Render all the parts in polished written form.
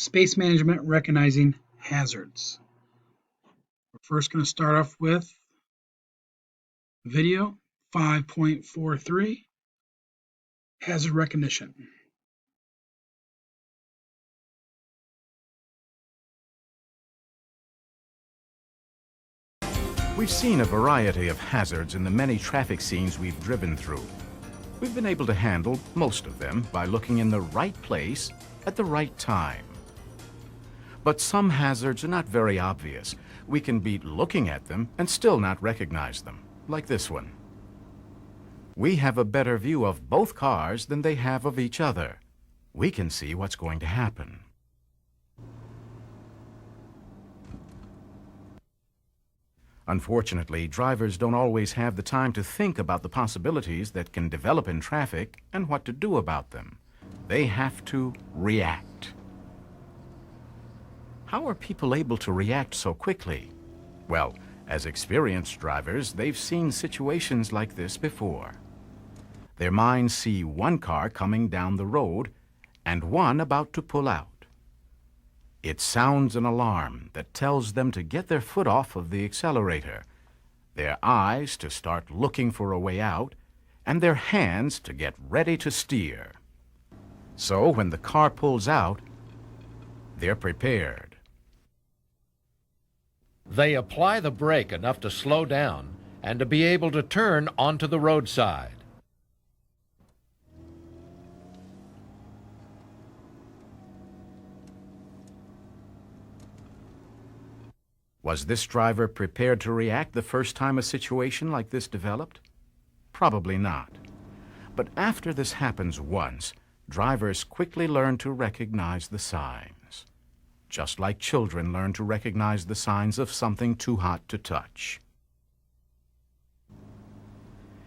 Space management recognizing hazards. We're first going to start off with video 5.43, hazard recognition. We've seen a variety of hazards in the many traffic scenes we've driven through. We've been able to handle most of them by looking in the right place at the right time. But some hazards are not very obvious. We can be looking at them and still not recognize them, like this one. We have a better view of both cars than they have of each other. We can see what's going to happen. Unfortunately, drivers don't always have the time to think about the possibilities that can develop in traffic and what to do about them. They have to react. How are people able to react so quickly? Well, as experienced drivers, they've seen situations like this before. Their minds see one car coming down the road and one about to pull out. It sounds an alarm that tells them to get their foot off of the accelerator, their eyes to start looking for a way out, and their hands to get ready to steer. So when the car pulls out, they're prepared. They apply the brake enough to slow down and to be able to turn onto the roadside. Was this driver prepared to react the first time a situation like this developed? Probably not. But after this happens once, drivers quickly learn to recognize the signs, just like children learn to recognize the signs of something too hot to touch.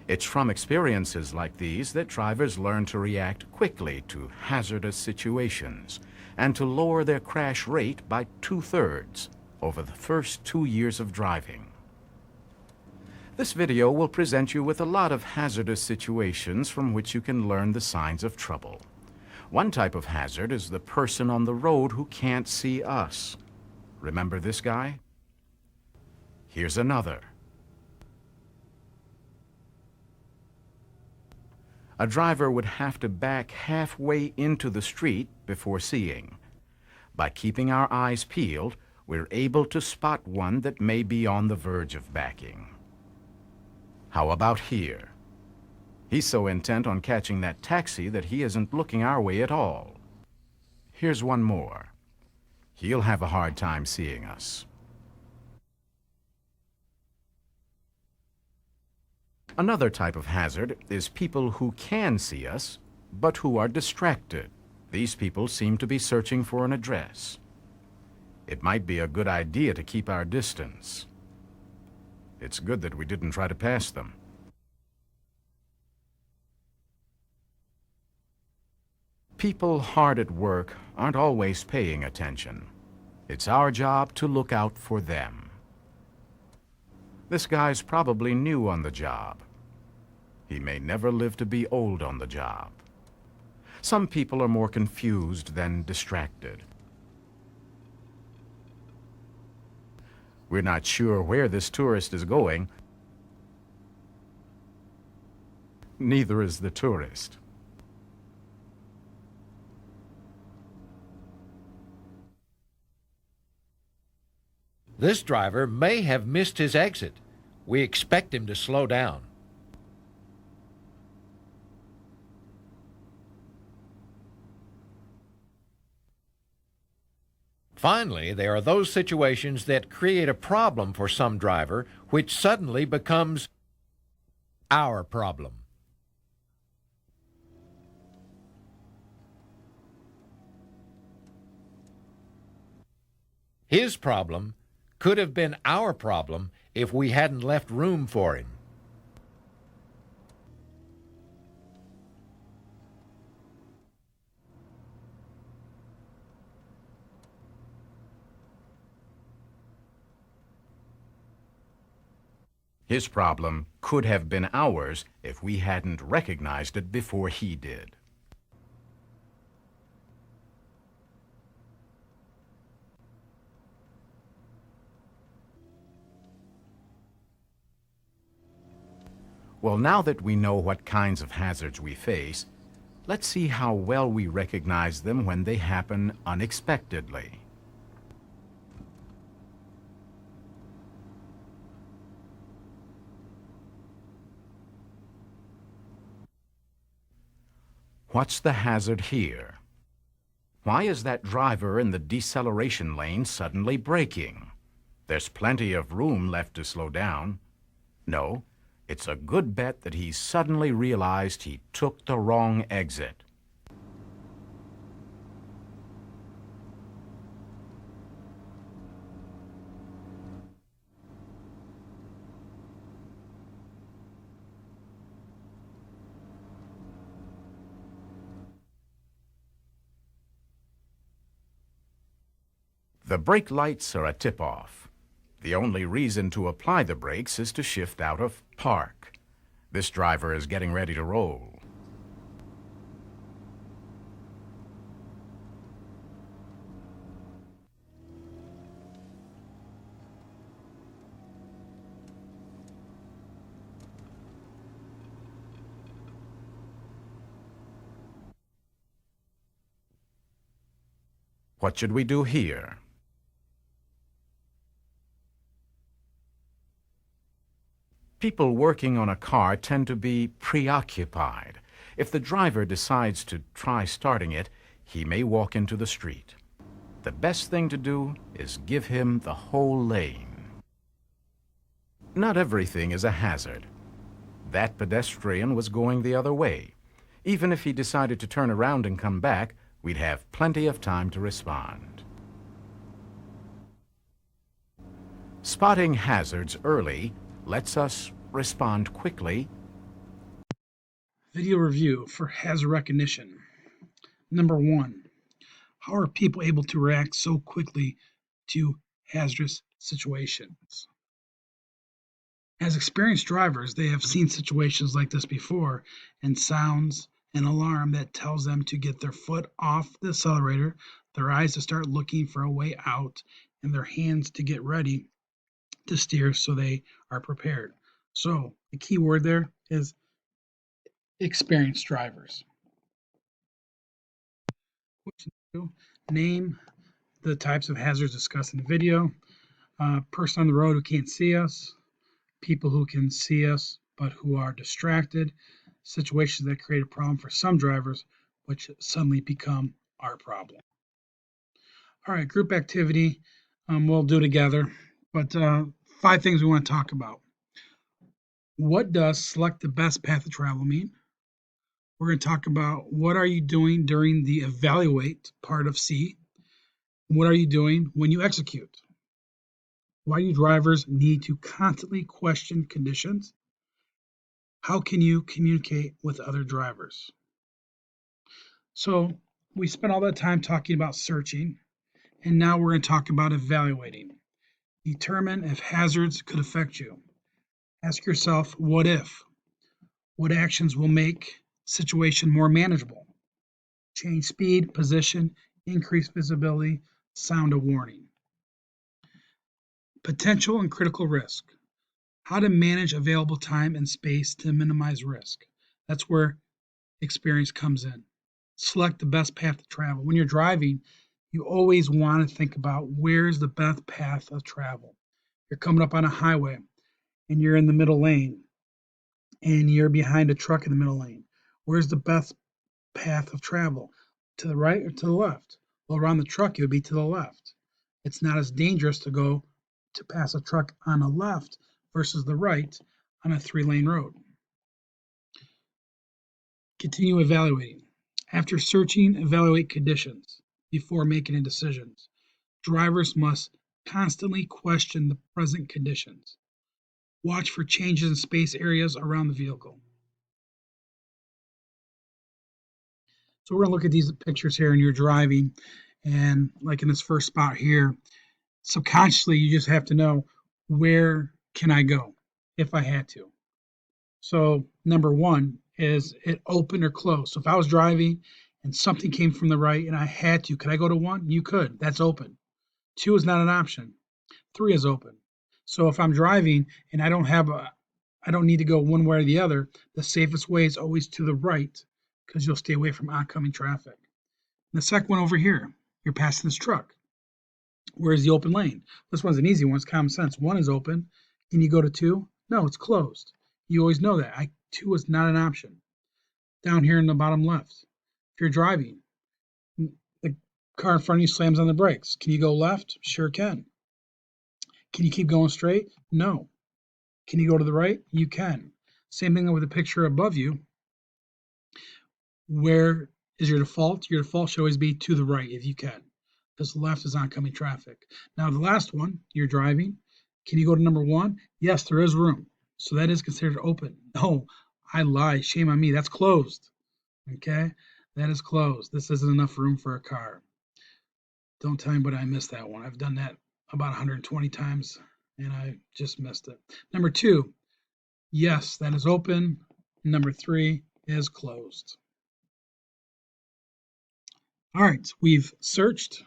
It's from experiences like these that drivers learn to react quickly to hazardous situations and to lower their crash rate by 2/3 over the first 2 years of driving. This video will present you with a lot of hazardous situations from which you can learn the signs of trouble. One type of hazard is the person on the road who can't see us. Remember this guy? Here's another. A driver would have to back halfway into the street before seeing. By keeping our eyes peeled, we're able to spot one that may be on the verge of backing. How about here? He's so intent on catching that taxi that he isn't looking our way at all. Here's one more. He'll have a hard time seeing us. Another type of hazard is people who can see us, but who are distracted. These people seem to be searching for an address. It might be a good idea to keep our distance. It's good that we didn't try to pass them. People hard at work aren't always paying attention. It's our job to look out for them. This guy's probably new on the job. He may never live to be old on the job. Some people are more confused than distracted. We're not sure where this tourist is going. Neither is the tourist. This driver may have missed his exit. We expect him to slow down. Finally, there are those situations that create a problem for some driver, which suddenly becomes our problem. His problem could have been our problem if we hadn't left room for him. His problem could have been ours if we hadn't recognized it before he did. Well, now that we know what kinds of hazards we face, let's see how well we recognize them when they happen unexpectedly. What's the hazard here? Why is that driver in the deceleration lane suddenly braking? There's plenty of room left to slow down. No, it's a good bet that he suddenly realized he took the wrong exit. The brake lights are a tip-off. The only reason to apply the brakes is to shift out of park. This driver is getting ready to roll. What should we do here? People working on a car tend to be preoccupied. If the driver decides to try starting it, he may walk into the street. The best thing to do is give him the whole lane. Not everything is a hazard. That pedestrian was going the other way. Even if he decided to turn around and come back, we'd have plenty of time to respond. Spotting hazards early lets us respond quickly. Video review for hazard recognition. Number 1, how are people able to react so quickly to hazardous situations? As experienced drivers, they have seen situations like this before and sounds an alarm that tells them to get their foot off the accelerator, their eyes to start looking for a way out, and their hands to get ready to steer so they are prepared. So the key word there is experienced drivers. Question 2, name the types of hazards discussed in the video. Person on the road who can't see us, people who can see us but who are distracted, situations that create a problem for some drivers which suddenly become our problem. All right, group activity, we'll do together, but 5 things we want to talk about. What does select the best path of travel mean? We're going to talk about what are you doing during the evaluate part of C. What are you doing when you execute? Why do drivers need to constantly question conditions? How can you communicate with other drivers? So we spent all that time talking about searching, and now we're going to talk about evaluating. Determine if hazards could affect you. Ask yourself, what if? What actions will make situation more manageable? Change speed, position, increase visibility, sound a warning. Potential and critical risk. How to manage available time and space to minimize risk. That's where experience comes in. Select the best path to travel. When you're driving, you always want to think about where's the best path of travel. You're coming up on a highway and you're in the middle lane and you're behind a truck in the middle lane. Where's the best path of travel? To the right or to the left? Well, around the truck, it would be to the left. It's not as dangerous to go to pass a truck on the left versus the right on a 3-lane road. Continue evaluating. After searching, evaluate conditions before making decisions. Drivers must constantly question the present conditions. Watch for changes in space areas around the vehicle. So we're going to look at these pictures here and you're driving, and like in this first spot here, subconsciously you just have to know, where can I go if I had to? So number 1, is it open or closed? So if I was driving and something came from the right and I had to, could I go to 1? You could. That's open. 2 is not an option. 3 is open. So if I'm driving and I don't have I don't need to go one way or the other. The safest way is always to the right because you'll stay away from oncoming traffic. And the second one over here, you're passing this truck. Where's the open lane? This one's an easy one. It's common sense. One is open. Can you go to two? No, it's closed. You always know that. Two is not an option. Down here in the bottom left, if you're driving, the car in front of you slams on the brakes. Can you go left? Sure can. Can you keep going straight? No. Can you go to the right? You can. Same thing with the picture above you. Where is your default? Your default should always be to the right if you can, because left is oncoming traffic. Now the last one, you're driving. Can you go to number one? Yes, there is room. So that is considered open. No, I lie. Shame on me. That's closed. Okay? That is closed. This isn't enough room for a car. Don't tell me, but I missed that one. I've done that about 120 times, and I just missed it. Number two, yes, that is open. Number three is closed. All right, we've searched,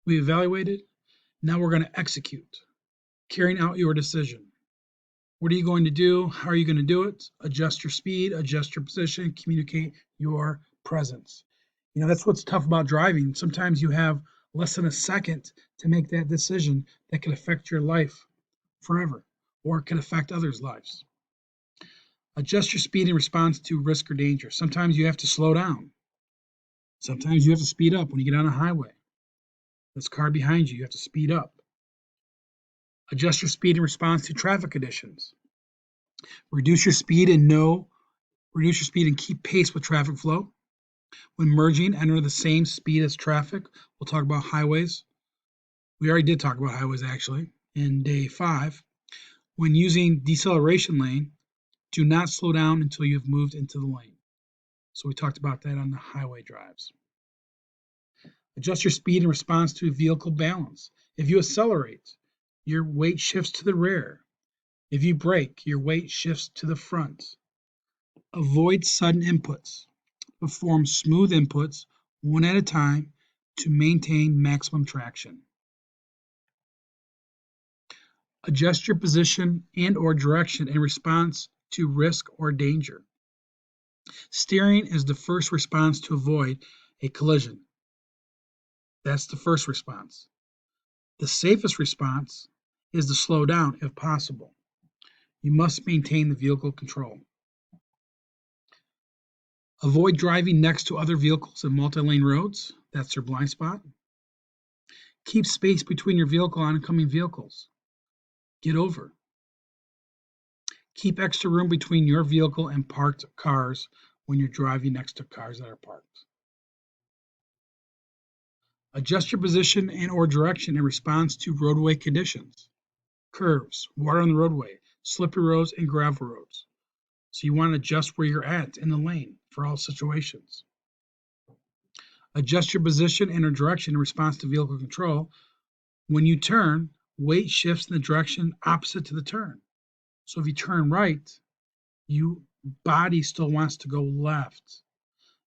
we evaluated. Now we're going to execute, carrying out your decision. What are you going to do? How are you going to do it? Adjust your speed, adjust your position, communicate your presence. You know, that's what's tough about driving. Sometimes you have less than a second to make that decision that could affect your life forever, or it could affect others' lives. Adjust your speed in response to risk or danger. Sometimes you have to slow down. Sometimes you have to speed up when you get on a highway. This car behind you have to speed up. Adjust your speed in response to traffic conditions. Reduce your speed and keep pace with traffic flow. When merging, enter the same speed as traffic. We'll talk about highways. We already did talk about highways actually in day 5. When using deceleration lane, do not slow down until you've moved into the lane. So we talked about that on the highway drives. Adjust your speed in response to vehicle balance. If you accelerate, your weight shifts to the rear. If you brake, your weight shifts to the front. Avoid sudden inputs. Perform smooth inputs one at a time to maintain maximum traction. Adjust your position and or direction in response to risk or danger. Steering is the first response to avoid a collision. That's the first response. The safest response is to slow down if possible. You must maintain the vehicle control. Avoid driving next to other vehicles in multi-lane roads. That's your blind spot. Keep space between your vehicle and oncoming vehicles. Get over. Keep extra room between your vehicle and parked cars when you're driving next to cars that are parked. Adjust your position and or direction in response to roadway conditions. Curves, water on the roadway, slippery roads, and gravel roads. So you want to adjust where you're at in the lane for all situations. Adjust your position and or direction in response to vehicle control. When you turn, weight shifts in the direction opposite to the turn. So if you turn right, your body still wants to go left.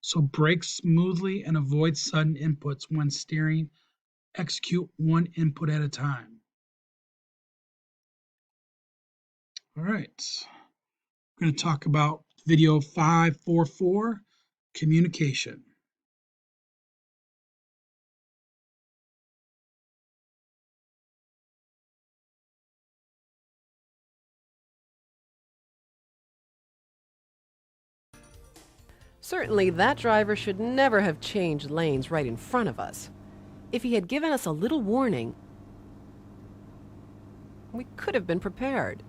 So brake smoothly and avoid sudden inputs when steering. Execute one input at a time. All right. We're going to talk about video 544, communication. Certainly, that driver should never have changed lanes right in front of us. If he had given us a little warning, we could have been prepared.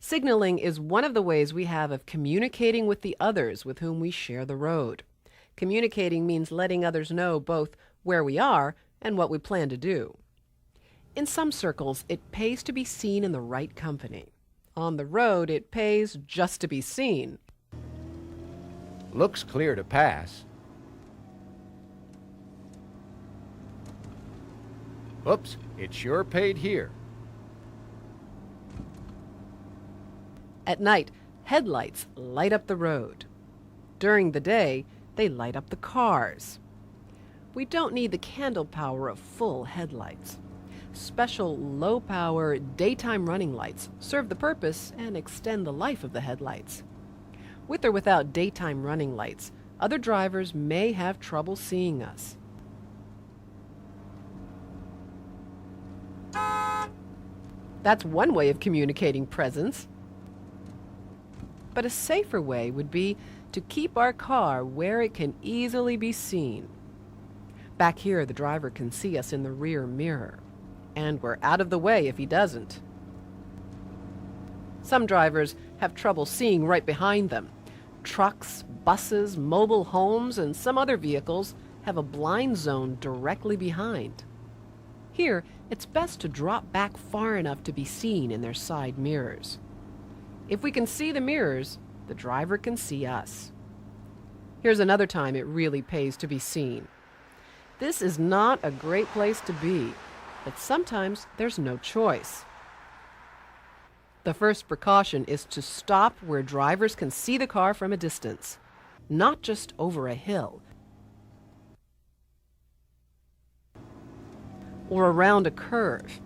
Signaling is one of the ways we have of communicating with the others with whom we share the road. Communicating means letting others know both where we are and what we plan to do. In some circles, it pays to be seen in the right company. On the road, it pays just to be seen. Looks clear to pass. Oops, it sure paid here. At night, headlights light up the road. During the day, they light up the cars. We don't need the candle power of full headlights. Special low-power daytime running lights serve the purpose and extend the life of the headlights. With or without daytime running lights, other drivers may have trouble seeing us. That's one way of communicating presence. But a safer way would be to keep our car where it can easily be seen. Back here, the driver can see us in the rear mirror, and we're out of the way if he doesn't. Some drivers have trouble seeing right behind them. Trucks, buses, mobile homes, and some other vehicles have a blind zone directly behind. Here, it's best to drop back far enough to be seen in their side mirrors. If we can see the mirrors, the driver can see us. Here's another time it really pays to be seen. This is not a great place to be, but sometimes there's no choice. The first precaution is to stop where drivers can see the car from a distance, not just over a hill or around a curve.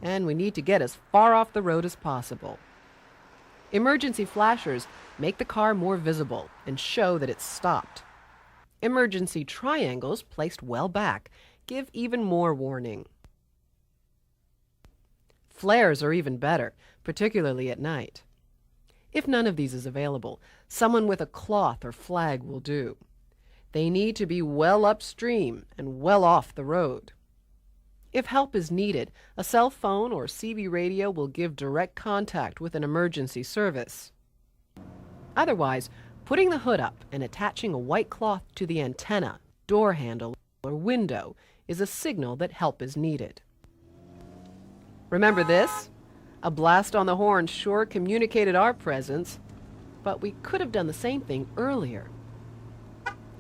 And we need to get as far off the road as possible. Emergency flashers make the car more visible and show that it's stopped. Emergency triangles placed well back give even more warning. Flares are even better, particularly at night. If none of these is available, someone with a cloth or flag will do. They need to be well upstream and well off the road. If help is needed, a cell phone or CB radio will give direct contact with an emergency service. Otherwise, putting the hood up and attaching a white cloth to the antenna, door handle, or window is a signal that help is needed. Remember this? A blast on the horn sure communicated our presence, but we could have done the same thing earlier.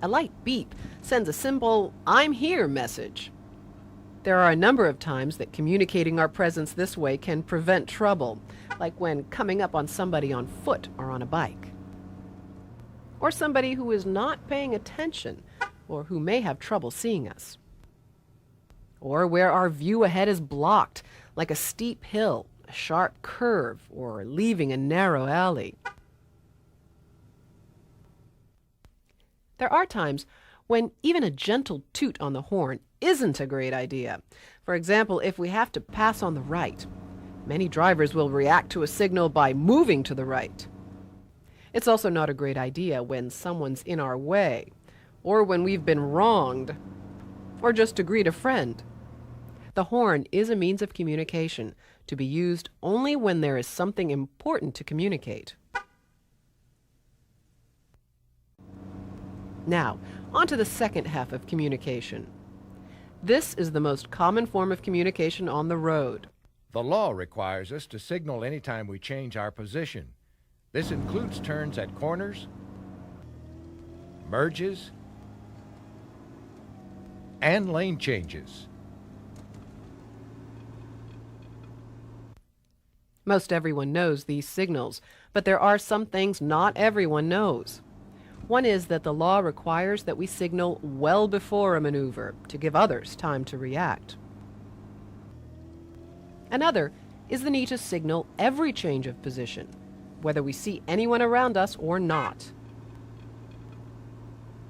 A light beep sends a simple "I'm here" message. There are a number of times that communicating our presence this way can prevent trouble, like when coming up on somebody on foot or on a bike, or somebody who is not paying attention or who may have trouble seeing us, or where our view ahead is blocked, like a steep hill, a sharp curve, or leaving a narrow alley. There are times when even a gentle toot on the horn isn't a great idea. For example, if we have to pass on the right, many drivers will react to a signal by moving to the right. It's also not a great idea when someone's in our way, or when we've been wronged, or just to greet a friend. The horn is a means of communication to be used only when there is something important to communicate. Now, on to the second half of communication. This is the most common form of communication on the road. The law requires us to signal anytime we change our position. This includes turns at corners, merges, and lane changes. Most everyone knows these signals, but there are some things not everyone knows. One is that the law requires that we signal well before a maneuver to give others time to react. Another is the need to signal every change of position, whether we see anyone around us or not.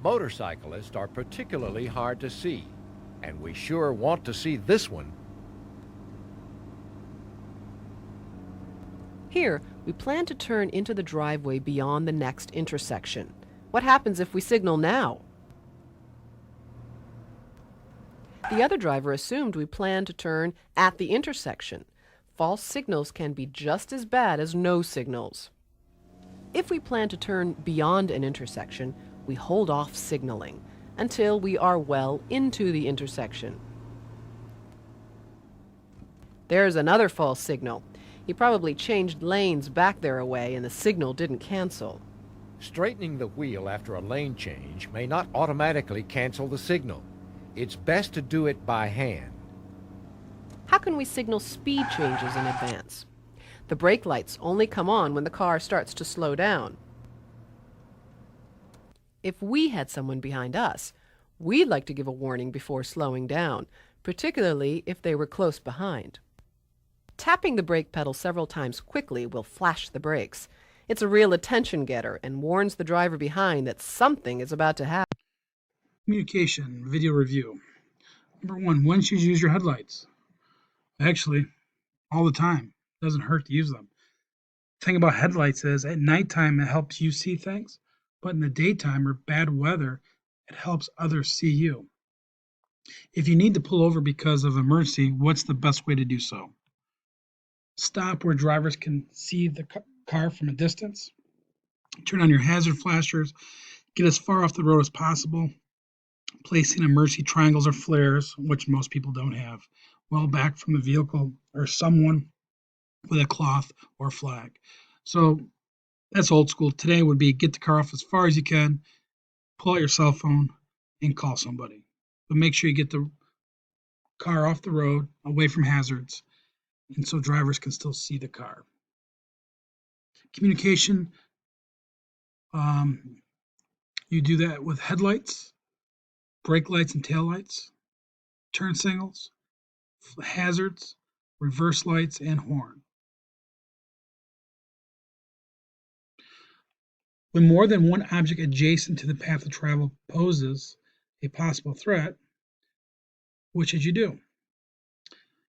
Motorcyclists are particularly hard to see, and we sure want to see this one. Here, we plan to turn into the driveway beyond the next intersection. What happens if we signal now? The other driver assumed we planned to turn at the intersection. False signals can be just as bad as no signals. If we plan to turn beyond an intersection, we hold off signaling until we are well into the intersection. There's another false signal. He probably changed lanes back there a way and the signal didn't cancel. Straightening the wheel after a lane change may not automatically cancel the signal. It's best to do it by hand. How can we signal speed changes in advance? The brake lights only come on when the car starts to slow down. If we had someone behind us, We'd like to give a warning before slowing down, particularly if they were close behind. Tapping the brake pedal several times quickly will flash the brakes. It's a real attention getter and warns the driver behind that something is about to happen. Communication, video review. Number one, when should you use your headlights? Actually, all the time. It doesn't hurt to use them. The thing about headlights is at nighttime it helps you see things, but in the daytime or bad weather, it helps others see you. If you need to pull over because of emergency, what's the best way to do so? Stop where drivers can see the car from a distance. Turn on your hazard flashers. Get as far off the road as possible. Placing emergency triangles or flares, which most people don't have, well back from the vehicle or someone with a cloth or flag. So that's old school. Today would be get the car off as far as you can, pull out your cell phone, and call somebody. But make sure you get the car off the road, away from hazards, and so drivers can still see the car. Communication, you do that with headlights, brake lights and tail lights, turn signals, hazards, reverse lights, and horn. When more than one object adjacent to the path of travel poses a possible threat, what should you do?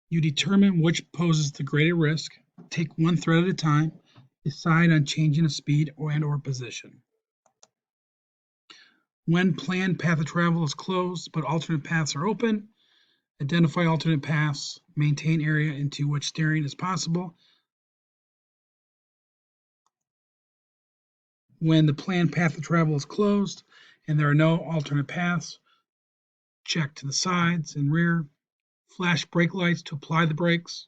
You determine which poses the greater risk, take one threat at a time, decide on changing of speed or position. When planned path of travel is closed but alternate paths are open, identify alternate paths, maintain area into which steering is possible. When the planned path of travel is closed and there are no alternate paths, check to the sides and rear, flash brake lights to apply the brakes,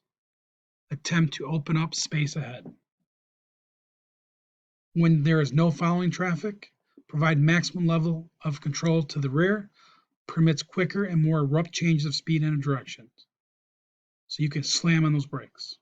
attempt to open up space ahead. When there is no following traffic, provide maximum level of control to the rear, permits quicker and more abrupt changes of speed and direction. So you can slam on those brakes.